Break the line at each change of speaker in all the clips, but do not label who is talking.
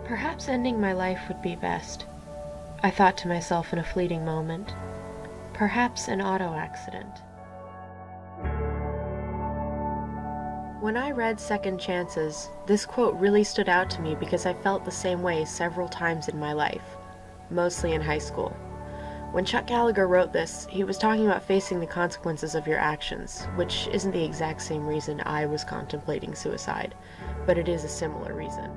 Perhaps ending my life would be best, I thought to myself in a fleeting moment. Perhaps an auto accident. When I read Second Chances, this quote really stood out to me because I felt the same way several times in my life, mostly in high school. When Chuck Gallagher wrote this, he was talking about facing the consequences of your actions, which isn't the exact same reason I was contemplating suicide, but it is a similar reason.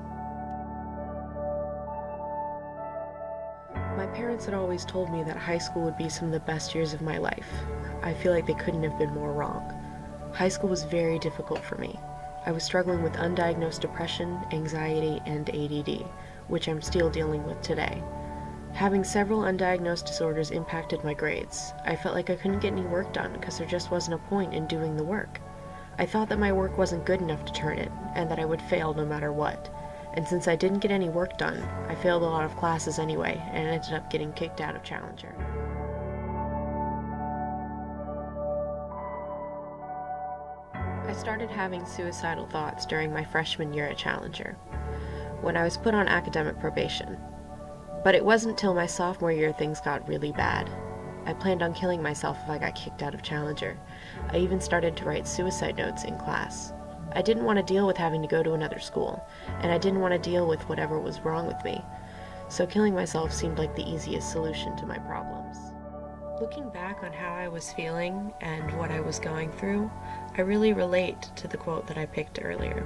My parents had always told me that high school would be some of the best years of my life. I feel like they couldn't have been more wrong. High school was very difficult for me. I was struggling with undiagnosed depression, anxiety, and ADD, which I'm still dealing with today. Having several undiagnosed disorders impacted my grades. I felt like I couldn't get any work done because there just wasn't a point in doing the work. I thought that my work wasn't good enough to turn it, and that I would fail no matter what. And since I didn't get any work done, I failed a lot of classes anyway, and ended up getting kicked out of Challenger. I started having suicidal thoughts during my freshman year at Challenger, when I was put on academic probation. But it wasn't till my sophomore year things got really bad. I planned on killing myself if I got kicked out of Challenger. I even started to write suicide notes in class. I didn't want to deal with having to go to another school, and I didn't want to deal with whatever was wrong with me. So killing myself seemed like the easiest solution to my problems. Looking back on how I was feeling and what I was going through, I really relate to the quote that I picked earlier.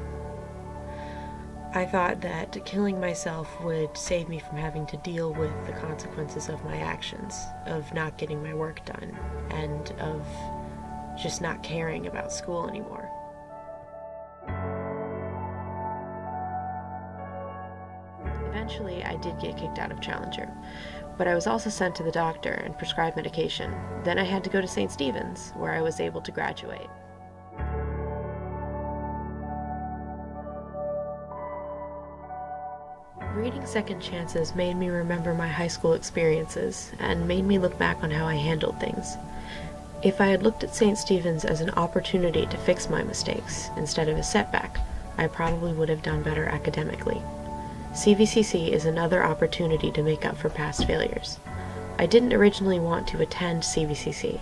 I thought that killing myself would save me from having to deal with the consequences of my actions, of not getting my work done, and of just not caring about school anymore. Eventually, I did get kicked out of Challenger, but I was also sent to the doctor and prescribed medication. Then I had to go to St. Stephen's, where I was able to graduate. Reading Second Chances made me remember my high school experiences and made me look back on how I handled things. If I had looked at St. Stephen's as an opportunity to fix my mistakes instead of a setback, I probably would have done better academically. CVCC is another opportunity to make up for past failures. I didn't originally want to attend CVCC,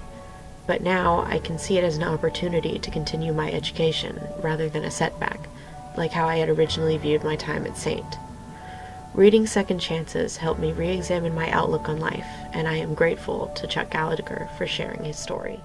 but now I can see it as an opportunity to continue my education rather than a setback, like how I had originally viewed my time at St. Reading Second Chances helped me re-examine my outlook on life, and I am grateful to Chuck Gallagher for sharing his story.